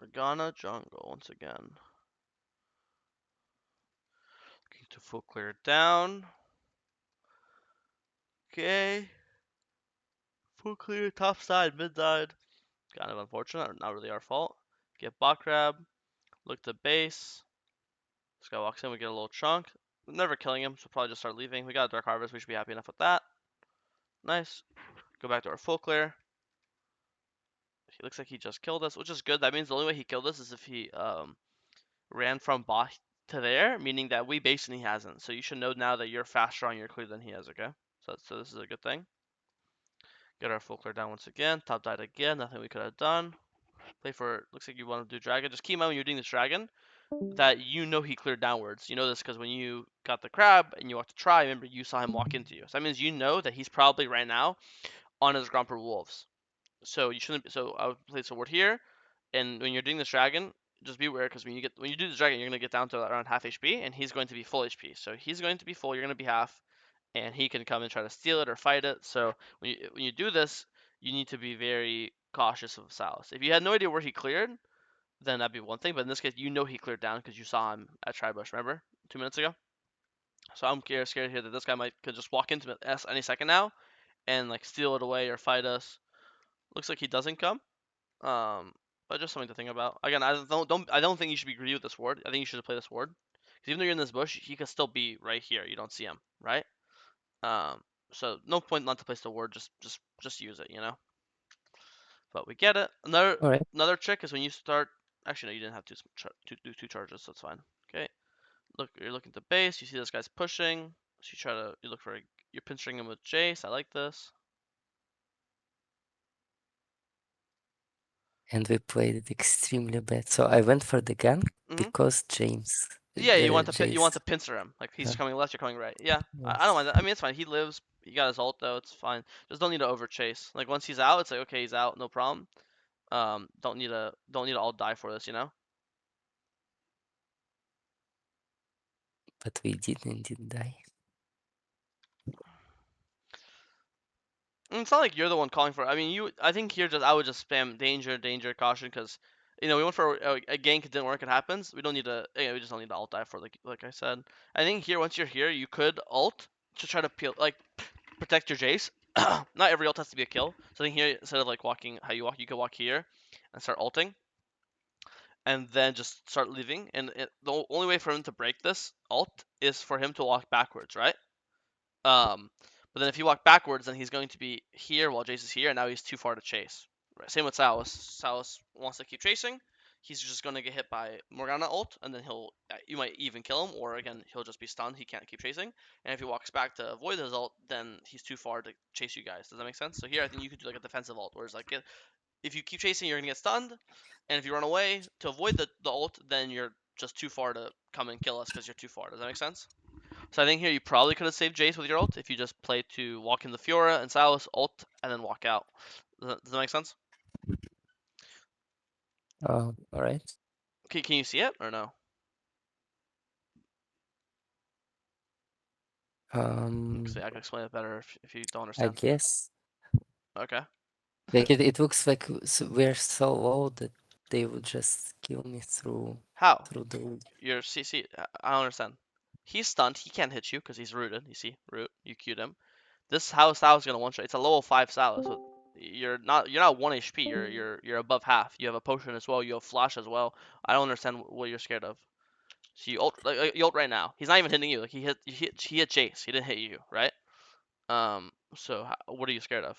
Morgana jungle once again. Looking to full clear down. Okay. Full clear top side, mid side. Kind of unfortunate, not really our fault. Get bot crab. Look to base. This guy walks in, we get a little chunk. Never killing him, so probably just start leaving. We got a Dark Harvest, we should be happy enough with that. Nice. Go back to our full clear. He looks like he just killed us, which is good. That means the only way he killed us is if he ran from bot to there, meaning that we base and he hasn't. So you should know now that you're faster on your clear than he is, okay? So this is a good thing. Get our full clear down once again. Top died again, nothing we could have done. Play for, looks like you want to do dragon. Just keep in mind when you're doing this dragon that you know he cleared downwards. You know this because when you got the crab and you walked to try, remember you saw him walk into you. So that means you know that he's probably right now on his ground for wolves. So you shouldn't. So I would place a ward here, and when you're doing this dragon, just be aware because when you do this dragon, you're gonna get down to around half HP, and he's going to be full HP. So he's going to be full. You're gonna be half, and he can come and try to steal it or fight it. So when you do this, you need to be very cautious of Sylas. If you had no idea where he cleared, then that'd be one thing. But in this case, you know he cleared down because you saw him at Tribush. Remember 2 minutes ago. So I'm scared here that this guy could just walk into S any second now, and like steal it away or fight us. Looks like he doesn't come. But just something to think about. Again, I don't think you should be greedy with this ward. I think you should play this ward. Because even though you're in this bush, he could still be right here. You don't see him, right? Um, so no point not to place the ward. Just use it, you know. But we get it. Another trick is when you start. Actually, no, you didn't have two charges, so it's fine. Okay. Look, you're looking to base. You see this guy's pushing. So you look for you're pinching him with Jace. I like this. And we played it extremely bad. So I went for the gank because Yeah, you want Jace. to pincer him. Like he's coming left, you're coming right. Yeah, I don't Yes. mind that. I mean, it's fine. He lives. He got his ult though. It's fine. Just don't need to over chase. Like once he's out, it's like okay, he's out, no problem. Don't need to all die for this, you know. But we didn't die. And it's not like you're the one calling for it. I mean, I think here I would just spam danger, danger, caution, because we went for a gank, it didn't work, it happens. We don't need to. We just don't need to ult die for like I said. I think here once you're here, you could ult to try to peel protect your Jace. Not every ult has to be a kill. So I think here instead of like walking how you walk, you could walk here and start ulting, and then just start leaving. And the only way for him to break this ult is for him to walk backwards, right? Um, but then if you walk backwards, then he's going to be here while Jace is here, and now he's too far to chase. Right? Same with Sylas. Sylas wants to keep chasing. He's just going to get hit by Morgana ult, and then you might even kill him, or again, he'll just be stunned. He can't keep chasing. And if he walks back to avoid his ult, then he's too far to chase you guys. Does that make sense? So here, I think you could do like a defensive ult, where it's like if you keep chasing, you're gonna get stunned, and if you run away to avoid the ult, then you're just too far to come and kill us because you're too far. Does that make sense? So I think here you probably could have saved Jace with your ult if you just played to walk in the Fiora and Sylas ult and then walk out. Does that make sense? Oh, all right. Can you see it or no? I can explain it better if you don't I understand. guess. Okay. Like it looks like we're so low that they would just kill me How? through the. Your CC. I don't understand. He's stunned. He can't hit you because he's rooted. You see, root. You queued him. This how Sylas gonna one shot. It's a level 5 Sylas. So you're not 1 HP. You're above half. You have a potion as well. You have flash as well. I don't understand what you're scared of. So you ult right now. He's not even hitting you. Like he hit Jace. He didn't hit you, right? So what are you scared of?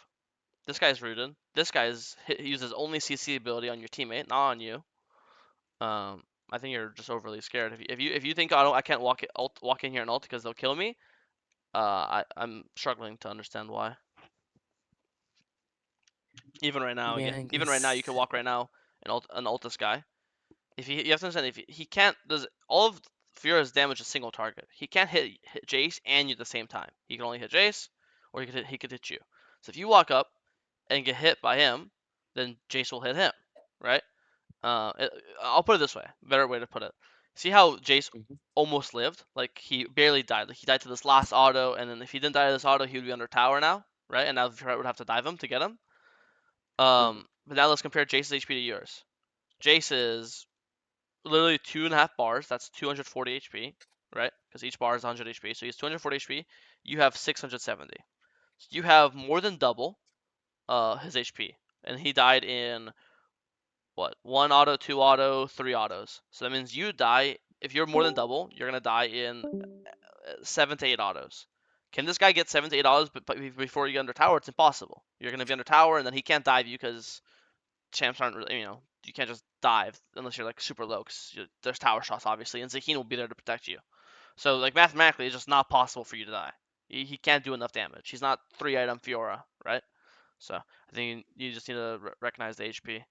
This guy's rooted. This guy's he uses only CC ability on your teammate, not on you. I think you're just overly scared. If you think I can't walk in here and ult because they'll kill me, I'm struggling to understand why. Even right now, Yeah, again, I even right now, guess. you can walk right now and ult this guy. If you have to understand, if he can't, does all of Fiora's damage a single target. He can't hit Jace and you at the same time. He can only hit Jace, or he could hit you. So if you walk up and get hit by him, then Jace will hit him, right? I'll put it this way. Better way to put it. See how Jace Mhm. almost lived? Like he barely died. Like he died to this last auto, and then if he didn't die to this auto, he would be under tower now, right? And now Fiora would have to dive him to get him. Mhm. But now let's compare Jace's HP to yours. Jace is literally 2.5 bars. That's 240 HP, right? Because each bar is 100 HP. So he's 240 HP. You have 670. So you have more than double his HP, and he died in what, one auto, two auto, three autos. So that means you die if you're more than double. You're gonna die in 7 to 8 autos. Can this guy get 7 to 8 autos before you get under tower? It's impossible. You're gonna be under tower, and then he can't dive you because champs aren't really, you can't just dive unless you're like super low. Cause there's tower shots obviously, and Zaheen will be there to protect you. So like mathematically, it's just not possible for you to die. He can't do enough damage. He's not 3 item Fiora, right? So I think you just need to recognize the HP.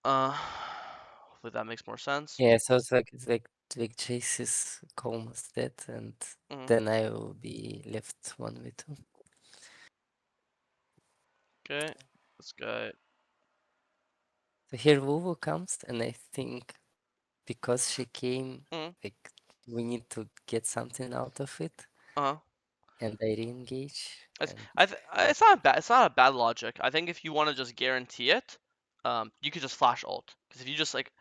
Hopefully that makes more sense. Yeah, so it's like Chase is almost dead, and Hmm. then I will be left 1v2. Okay, this guy. So here Wuvu comes, and I think because she came, Mm, like we need to get something out of it, uh-huh. and I re-engage, It's and yeah. it's not bad. It's not a bad logic. I think if you want to just guarantee it, you could just flash ult. Because if you just like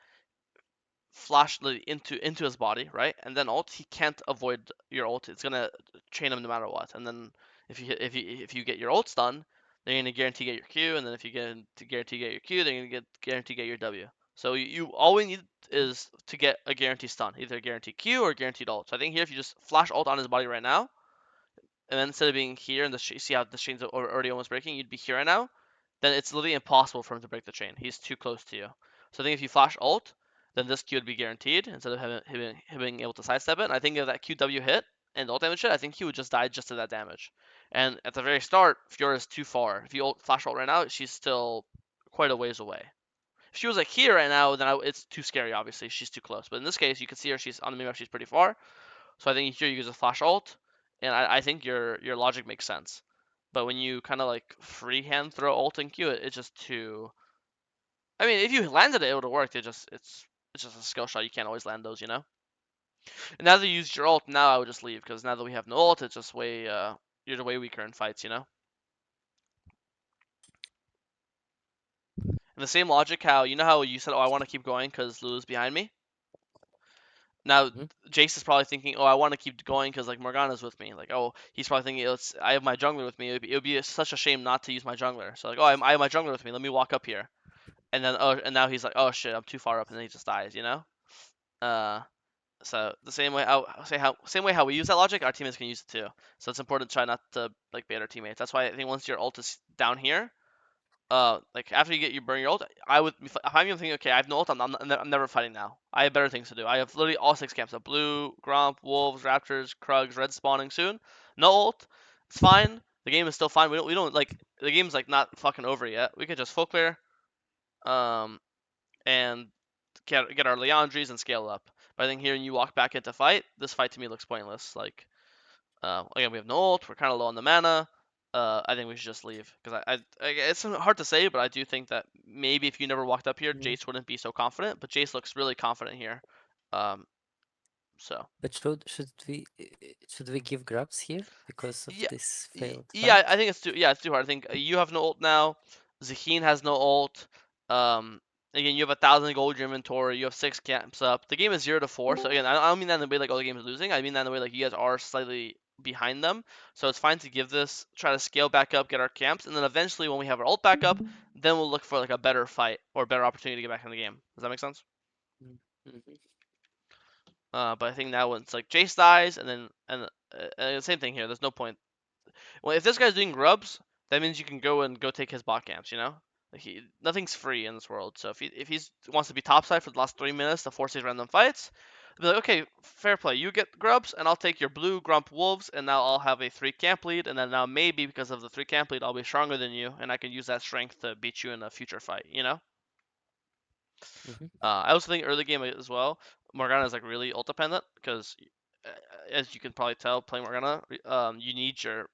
flash into his body, right, and then ult, he can't avoid your ult. It's gonna chain him no matter what. And then if you get your ults done, then you're gonna guarantee get your Q. And then if you get to guarantee get your Q, then you're gonna guarantee get your W. So you all we need is to get a guarantee stun, either a guaranteed Q or a guaranteed ult. So I think here if you just flash ult on his body right now, and then instead of being here and see how the chain's already almost breaking, you'd be here right now, then it's literally impossible for him to break the chain. He's too close to you. So I think if you flash ult, then this Q would be guaranteed instead of him being able to sidestep it. And I think if that QW hit and ult damage hit, I think he would just die just to that damage. And at the very start, Fiora is too far. If you flash ult right now, she's still quite a ways away. If she was like here right now, then it's too scary. Obviously, she's too close. But in this case, you can see her. She's on the minimap. She's pretty far. So I think here you use a flash ult, and I think your logic makes sense. But when you kind of like freehand throw ult and Q, it's just too. I mean, if you landed it, it would have worked. It's just a skill shot. You can't always land those, you know. And now that you used your ult, now I would just leave because now that we have no ult, it's just way you're way weaker in fights, you know. And the same logic, how you know how you said, oh, I want to keep going because Lulu's behind me. Now, Mhm. Jace is probably thinking, "Oh, I want to keep going because like Morgana's with me." Like, oh, he's probably thinking, I have my jungler with me. It would be such a shame not to use my jungler." So like, "Oh, I have my jungler with me. Let me walk up here." And then and now he's like, "Oh shit, I'm too far up," and then he just dies. You know. Uh, so the same way same way how we use that logic, our teammates can use it too. So it's important to try not to like bait our teammates. That's why I think once your ult is down here, like after you get your burn your ult, if I'm even thinking, okay, I have no ult, I'm never fighting now. I have better things to do. I have literally all 6 camps: of blue, Gromp, Wolves, Raptors, Krugs, Red spawning soon. No ult, it's fine. The game is still fine. We don't like the game's like not fucking over yet. We could just full clear, um, and get our Leandries and scale up. But I think here you walk back into fight. This fight to me looks pointless. Like again, we have no ult. We're kind of low on the mana. I think we should just leave because it's hard to say, but I do think that maybe if you never walked up here, Mm. Jace wouldn't be so confident. But Jace looks really confident here. Um, so But should we give grabs here because of yeah, this failed yeah, I fight? think it's too hard. I think you have no ult now. Zaheen has no ult. Um, again, you have 1,000 gold in your inventory. You have 6 camps up. The game is 0 to 4. So again, I don't mean that in the way like, oh, the game is losing. I mean that in the way like you guys are slightly behind them. So it's fine to give this, try to scale back up, get our camps, and then eventually when we have our ult back up, then we'll look for like a better fight or better opportunity to get back in the game. Does that make sense? Mm. Mhm. But I think now when it's like Jace dies, and same thing here. There's no point. Well, if this guy's doing grubs, that means you can go take his bot camps. You know, like nothing's free in this world. So if he wants to be topside for the last 3 minutes to force these random fights, be like, okay, fair play. You get grubs, and I'll take your blue grump wolves, and now I'll have a 3 camp lead, and then now maybe because of the 3 camp lead, I'll be stronger than you, and I can use that strength to beat you in a future fight. You know. Mhm. I also think early game as well, Morgana is like really ult dependent because, as you can probably tell, playing Morgana, you need your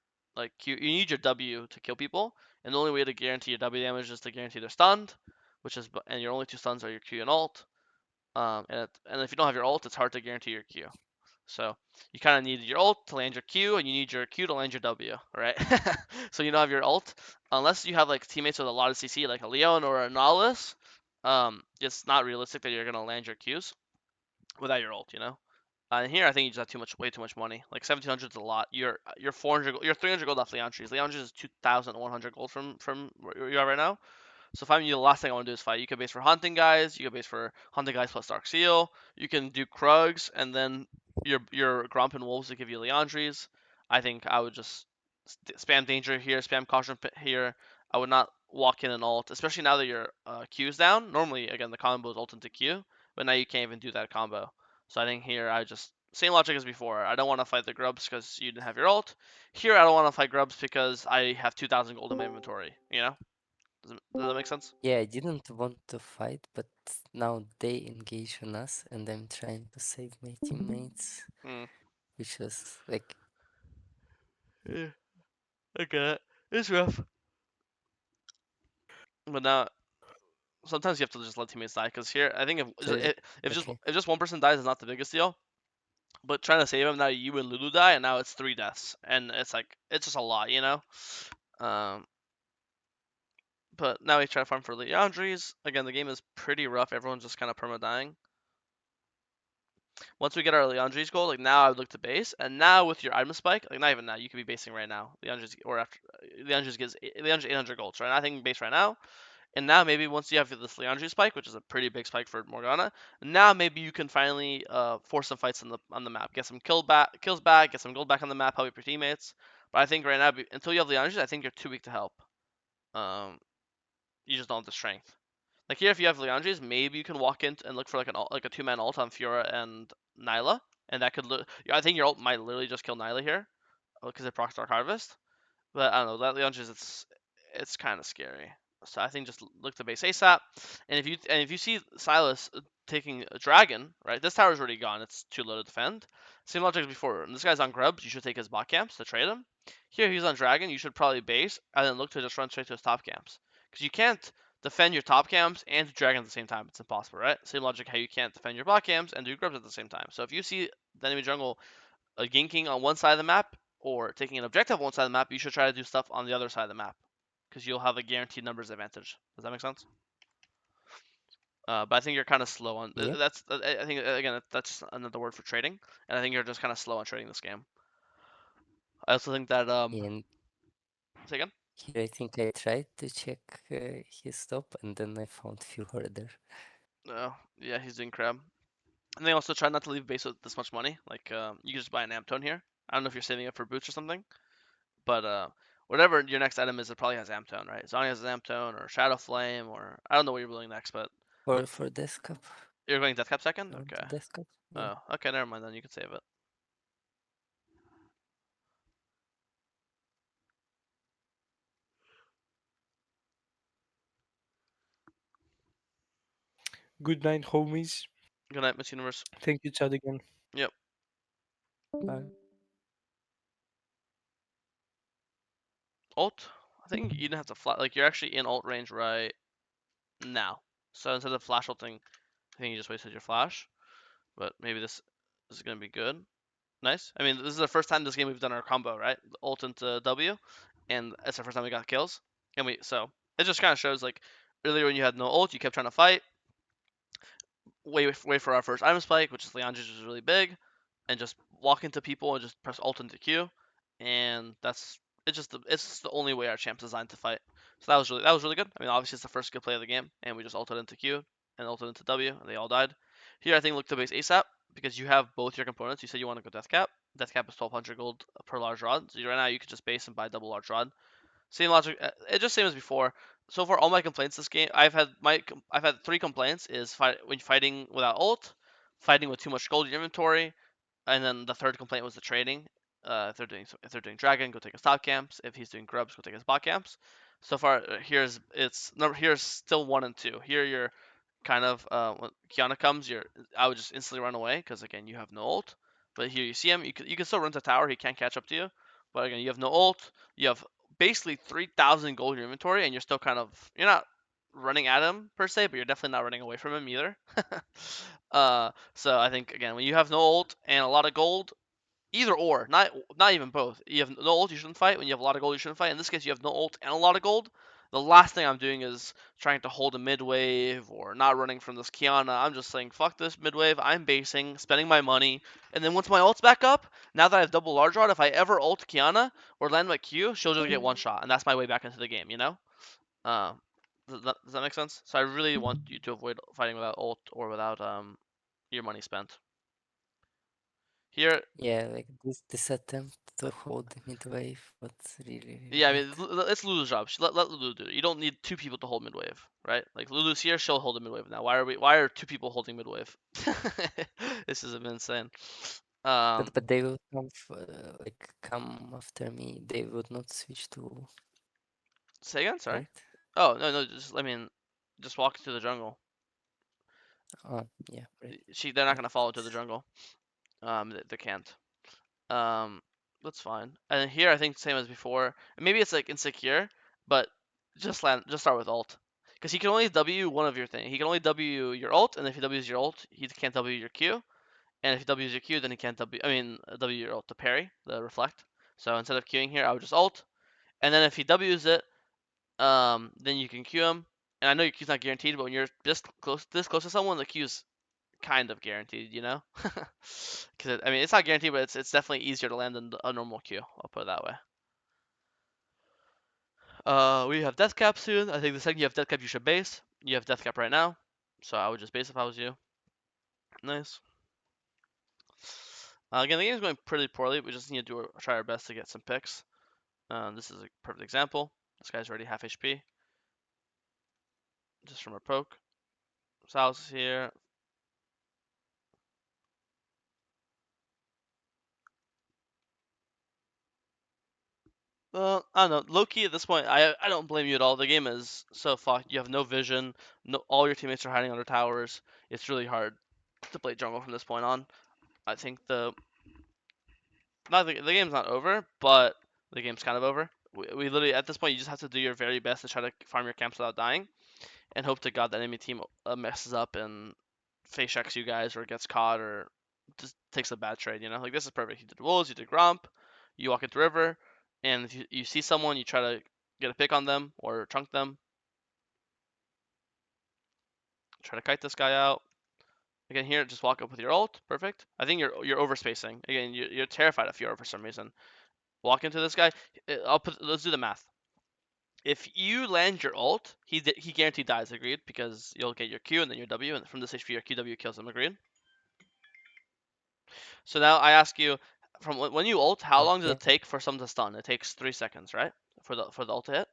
you need your W to kill people, and the only way to guarantee your W damage is to guarantee they're stunned, and your only 2 stuns are your Q and ult. And if you don't have your ult, it's hard to guarantee your Q. So you kind of need your ult to land your Q, and you need your Q to land your W, right? So you don't have your ult unless you have like teammates with a lot of CC, like a Leon or a Nautilus. it's not realistic that you're gonna land your Qs without your ult. And here I think you just have way too much money. Like 1,700 is a lot. You're 400, you're 300 gold off Leandries. Leandries is 2,100 gold from where you are right now. So if I'm you, the last thing I want to do is fight. You can base for hunting guys. You can base for hunting guys plus Dark Seal. You can do Krugs, and then your Gromp and Wolves to give you Leandries. I think I would just spam danger here, spam caution here. I would not walk in and ult, especially now that your Q's down. Normally, again, the combo is ult into Q, but now you can't even do that combo. So I think here I just same logic as before. I don't want to fight the grubs because you didn't have your ult. Here I don't want to fight grubs because I have 2,000 gold in my inventory. Does that make sense? Yeah, I didn't want to fight, but now they engage on us, and I'm trying to save my teammates, Hmm. which was like, Yeah, I get it. It's rough. But now sometimes you have to just let teammates die because here I think there's okay. if just one person dies is not the biggest deal. But trying to save him now, you and Lulu die, and now it's 3 deaths, and it's like it's just a lot. Um, but now we try to farm for Leandries. Again, the game is pretty rough. Everyone's just kind of perma dying. Once we get our Leandries goal, like now I would look to base, and now with your item spike, like not even now, you could be basing right now. Leandries or after Leandries gets Leandries 800 gold, so right now I think base right now. And now maybe once you have this Leandri spike, which is a pretty big spike for Morgana, now maybe you can finally force some fights on the map, get some kills back, get some gold back on the map, help your teammates. But I think right now, until you have Leandri, I think you're too weak to help. Um, you just don't have the strength. Like here, if you have Leandri's, maybe you can walk in and look for like a 2-man ult on Fiora and Nyla, and that could. I think your ult might literally just kill Nyla here because it procs Dark Harvest. But I don't know, that Leandris it's kind of scary. So I think just look to base ASAP. And if you see Sylas taking a dragon, right? This tower's already gone. It's too low to defend. Same logic as before. When this guy's on grubs, you should take his bot camps to trade him. Here he's on dragon, you should probably base and then look to just run straight to his top camps. Because you can't defend your top camps and do dragon at the same time. It's impossible, right? Same logic how you can't defend your bot camps and do grubs at the same time. So if you see the enemy jungle ganking on one side of the map or taking an objective on one side of the map, you should try to do stuff on the other side of the map because you'll have a guaranteed numbers advantage. Does that make sense? But I think you're kind of slow on. Yeah, That's I think again that's another word for trading, and I think you're just kind of slow on trading this game. I also think that and say again. here I think I tried to check his top, and then I found few there. Yeah, he's doing crab. And they also try not to leave base with this much money. Like you can just buy an amp tone here. I don't know if you're saving up for boots or something, but whatever your next item is, it probably has amp tone, right? Zonya has amp tone or Shadow Flame or I don't know what you're building next, but For this cup, you're going Death Cap second? I want Okay. the death cup. Yeah, Oh, okay, never mind then. You can save it. Good night, homies. Good night, Miss Universe. Thank you, Chad, again. Yep. bye. Ult. I think you didn't have to flash. Like you're actually in ult range right now. So instead of flash ulting, I think you just wasted your flash. But maybe this is gonna be good. Nice. I mean, this is the first time this game we've done our combo, right? Ult into W, and it's the first time we got kills. And so it just kind of shows like earlier when you had no ult, you kept trying to fight. Wait for our first item spike, which is Leandris, which is really big, and just walk into people and just press ult into Q, and it's the only way our champ's designed to fight. So that was really good. I mean, obviously it's the first good play of the game, and we just ulted into Q and ulted into W, and they all died. Here I think look to base ASAP because you have both your components. You said you want to go Death Cap. Death Cap is 1,200 gold per large rod. So right now you could just base and buy double large rod. Same logic. It just same as before. So far, all my complaints this game, I've had 3 complaints: is when fighting without ult, fighting with too much gold in your inventory, and then the third complaint was the trading. If they're doing dragon, go take his top camps. If he's doing grubs, go take his bot camps. So far, here's still 1 and 2. Here you're kind of when Kiana comes, I would just instantly run away because again you have no ult. But here you see him, you can still run to tower. He can't catch up to you. But again, you have no ult. You have basically 3,000 gold in your inventory, and you're not running at him per se, but you're definitely not running away from him either. So I think again, when you have no ult and a lot of gold, either or, not even both. You have no ult, you shouldn't fight. When you have a lot of gold, you shouldn't fight. In this case, you have no ult and a lot of gold. The last thing I'm doing is trying to hold a mid wave or not running from this Kiana. I'm just saying, fuck this mid wave. I'm basing, spending my money, and then once my ult's back up, now that I have double large rod, if I ever ult Kiana or land my Q, she'll just get one shot, and that's my way back into the game. You know? Um, does that make sense? So I really want you to avoid fighting without ult or without your money spent. Here, Yeah, like this attempt to hold the mid wave was really, really yeah, I bad. mean, it's Lulu's job. Let Lulu do it. You don't need two people to hold mid wave, right? Like Lulu's here, she'll hold the mid wave now. Why are two people holding mid wave? This is insane. But they will come like come after me. They would not switch to, Say again, sorry. right? Oh no, just walk to the jungle. Oh yeah, right. They're not Yeah, gonna follow to the jungle. They can't. Um, that's fine. And then here, I think same as before. Maybe it's like insecure, but just start with ult, because he can only W one of your thing. He can only W your ult, and if he W's your ult, he can't W your Q. And if he W's your Q, then he can't W your ult to parry the reflect. So instead of Qing here, I would just ult, and then if he W's it, then you can Q him. And I know your Q's not guaranteed, but when you're this close to someone, the Q's kind of guaranteed, you know? Because I mean, it's not guaranteed, but it's definitely easier to land than a normal Q. I'll put it that way. We have death cap soon. I think the second you have death cap, you should base. You have death cap right now, so I would just base if I was you. Nice. Again, the game's going pretty poorly. We just need to try our best to get some picks. This is a perfect example. This guy's already half HP, just from a poke. Sylas is here. Well, I don't know. Low key at this point, I don't blame you at all. The game is so fucked. You have no vision. No, all your teammates are hiding under towers. It's really hard to play jungle from this point on. I think the game's not over, but the game's kind of over. We literally at this point you just have to do your very best to try to farm your camps without dying, and hope to God that enemy team messes up and face checks you guys or gets caught or just takes a bad trade. You know, like this is perfect. You did wolves, you did gromp, you walk into river, and if you see someone, you try to get a pick on them or chunk them. Try to kite this guy out. Again, here, just walk up with your ult. Perfect. I think you're overspacing. Again, you're terrified of Fiora for some reason. Walk into this guy. Let's do the math. If you land your ult, he guaranteed dies. Agreed, because you'll get your Q and then your W, and from this HP your QW kills him. Agreed. So now I ask you, from when you ult, how long does Okay. it take for someone to stun? It takes 3 seconds, right? For the ult to hit.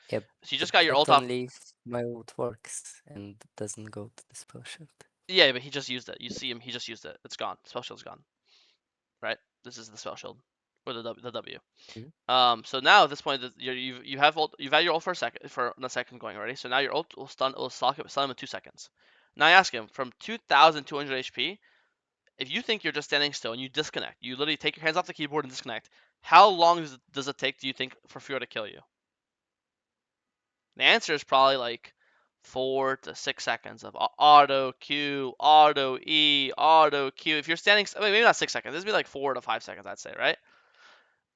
Yep, So you but just got your that ult off. only if my ult works and doesn't go to the spell shield. Yeah, but he just used it. You see him. He just used it. It's gone. Spell shield's gone. Right. This is the spell shield, or the W. Mhm. So now at this point, you have you've had your ult for a second going already. So now your ult will stun him in 2 seconds. Now I ask him from 2,200 HP. If you think you're just standing still and you disconnect, you literally take your hands off the keyboard and disconnect. How long does it take? Do you think for Fiora to kill you? The answer is probably like 4 to 6 seconds of auto Q, auto E, auto Q. If you're standing, I mean, maybe not 6 seconds. This would be like 4 to 5 seconds, I'd say, right?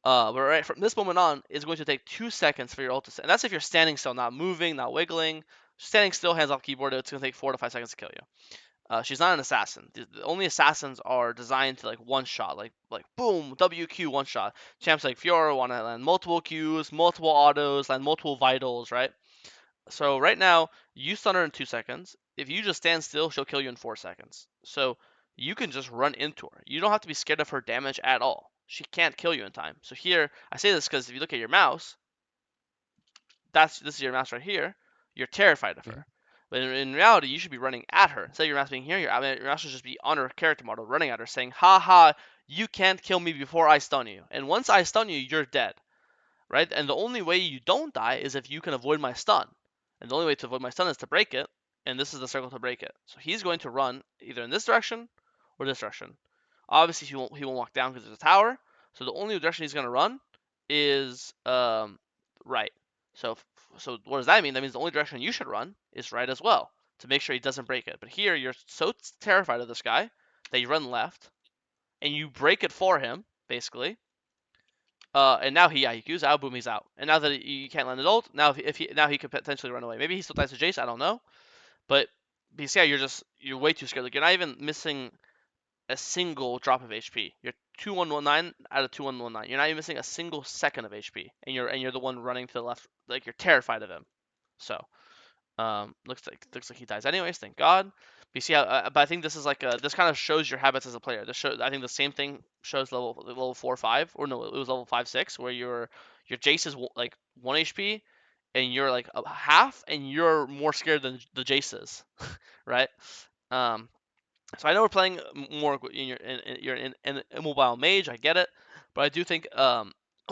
But right from this moment on, it's going to take 2 seconds for your ult to stand. And that's if you're standing still, not moving, not wiggling. Standing still, hands off keyboard, it's going to take 4 to 5 seconds to kill you. She's not an assassin. The only assassins are designed to like one shot, like boom, WQ one shot. Champs like Fiora want to land multiple Qs, multiple autos, land multiple vitals, right? So right now, you stun her in 2 seconds. If you just stand still, she'll kill you in 4 seconds. So you can just run into her. You don't have to be scared of her damage at all. She can't kill you in time. So here, I say this because if you look at your mouse, this is your mouse right here. You're terrified of Mhm. her. But in reality, you should be running at her. Instead of your mouse being here, your mouse should just be on her character model, running at her, saying, "Ha ha, you can't kill me before I stun you. And once I stun you, you're dead." Right? And the only way you don't die is if you can avoid my stun. And the only way to avoid my stun is to break it, and this is the circle to break it. So he's going to run either in this direction or this direction. Obviously, he won't walk down because there's a tower. So the only direction he's going to run is right. So so what does that mean? That means the only direction you should run is right as well to make sure he doesn't break it. But here you're so terrified of this guy that you run left and you break it for him basically, And now he can use out, boom, he's out. And now that you can't land his ult, now he could potentially run away. Maybe he still dies to Jace, I don't know. But BCI, you're way too scared. Like you're not even missing a single drop of HP. You're 2119 out of 2119. You're not even missing a single second of HP, and you're the one running to the left. Like you're terrified of him. So looks like he dies anyways. Thank God. But you see how, but I think this is like this kind of shows your habits as a player. This shows, I think the same thing shows level 4 5, or no, it was level 5 6, where your Jace is like 1 HP, and you're like a half, and you're more scared than the Jace is, right? Um, so I know we're playing more you're in immobile mage. I get it, but I do think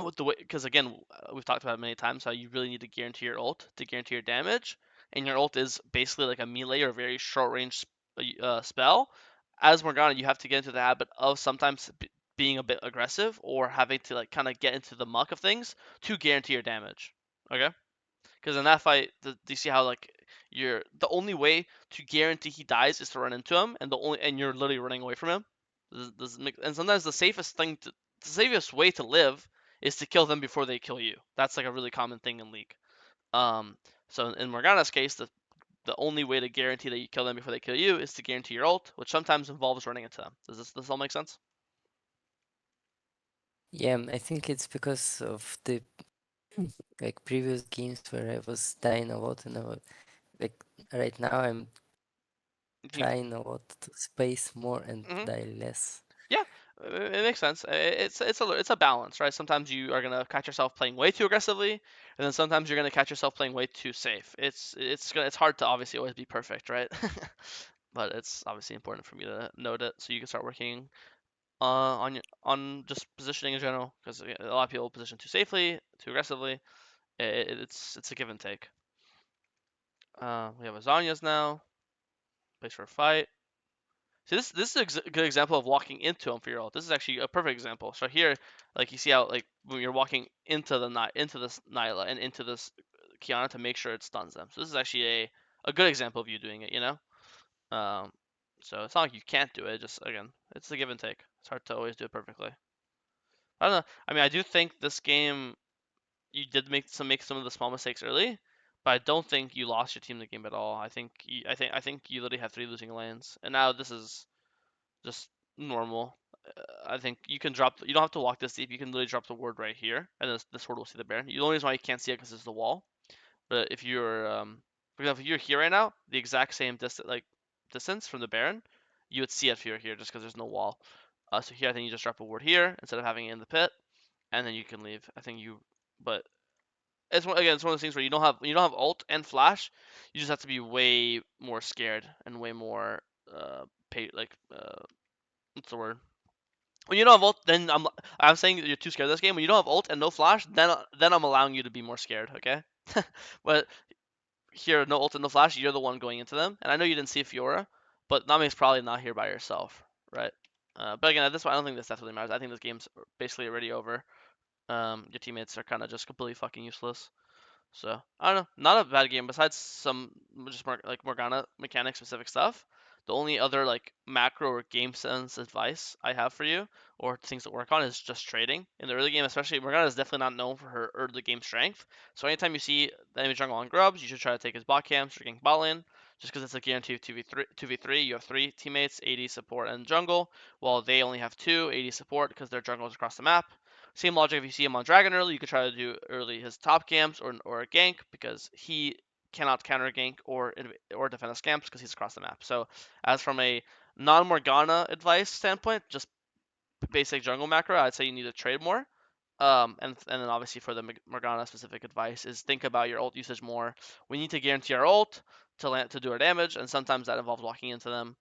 with the way, because again we've talked about it many times how you really need to guarantee your ult to guarantee your damage, and your ult is basically like a melee or very short range spell. As Morgana, you have to get into the habit of sometimes being a bit aggressive or having to like kind of get into the muck of things to guarantee your damage. Okay. Because in that fight, do you see how like you're the only way to guarantee he dies is to run into him, and you're literally running away from him. And sometimes the safest way to live is to kill them before they kill you. That's like a really common thing in League. Um, so in Morgana's case, the only way to guarantee that you kill them before they kill you is to guarantee your ult, which sometimes involves running into them. Does this all make sense? Yeah, I think it's because of the like previous games where I was dying a lot, and like right now I'm trying a lot to space more and Mm-hmm. die less. Yeah, it makes sense. It's a balance, right? Sometimes you are gonna catch yourself playing way too aggressively, and then sometimes you're gonna catch yourself playing way too safe. It's hard to obviously always be perfect, right? But it's obviously important for me to note it so you can start working on just positioning in general, because a lot of people position too safely, too aggressively. It's a give and take. We have Azanias now. Place for a fight. See, this is a good example of walking into him for your ult. This is actually a perfect example. So here, like you see how like when you're walking into this Nyla and into this Kiana to make sure it stuns them. So this is actually a good example of you doing it. Um, so it's not like you can't do it. Just again, it's a give and take. It's hard to always do it perfectly. I don't know. I mean, I do think this game you did make some of the small mistakes early, but I don't think you lost your team the game at all. I think you literally have 3 losing lanes, and now this is just normal. I think you can drop. You don't have to walk this deep. You can literally drop the ward right here, and this ward will see the Baron. The only reason why you can't see it because it's the wall. But if you're, for example, if you're here right now, the exact same distance from the Baron, you would see it if you're here, just because there's no wall. So here, I think you just drop a ward here instead of having it in the pit, and then you can leave. I think you, but it's one of those things where you don't have ult and flash. You just have to be way more scared and way more what's the word? When you don't have ult, then I'm saying that you're too scared of this game. When you don't have ult and no flash, then I'm allowing you to be more scared, okay? But here, no ult and no flash, you're the one going into them. And I know you didn't see Fiora, but Nami's probably not here by herself, right? But again, at this point, I don't think this definitely matters. I think this game's basically already over. Your teammates are kind of just completely fucking useless. So I don't know, not a bad game. Besides some just more like Morgana mechanic specific stuff, the only other like macro or game sense advice I have for you or things to work on is just trading in the early game. Especially Morgana is definitely not known for her early game strength. So anytime you see the enemy jungle on grubs, you should try to take his bot camps or gank bot lane. Just because it's a guarantee of 2v3, you have 3 teammates, AD support and jungle, while they only have 2 AD support because their jungle is across the map. Same logic if you see him on Dragon early, you could try to do early his top camps or a gank because he cannot counter gank or defend his camps because he's across the map. So as from a non-Morgana advice standpoint, just basic jungle macro, I'd say you need to trade more. And then obviously for the Morgana specific advice is think about your ult usage more. We need to guarantee our ult to do our damage, and sometimes that involves walking into them.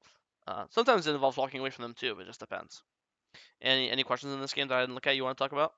Sometimes it involves walking away from them too, but it just depends. Any questions in this game that I didn't look at you want to talk about?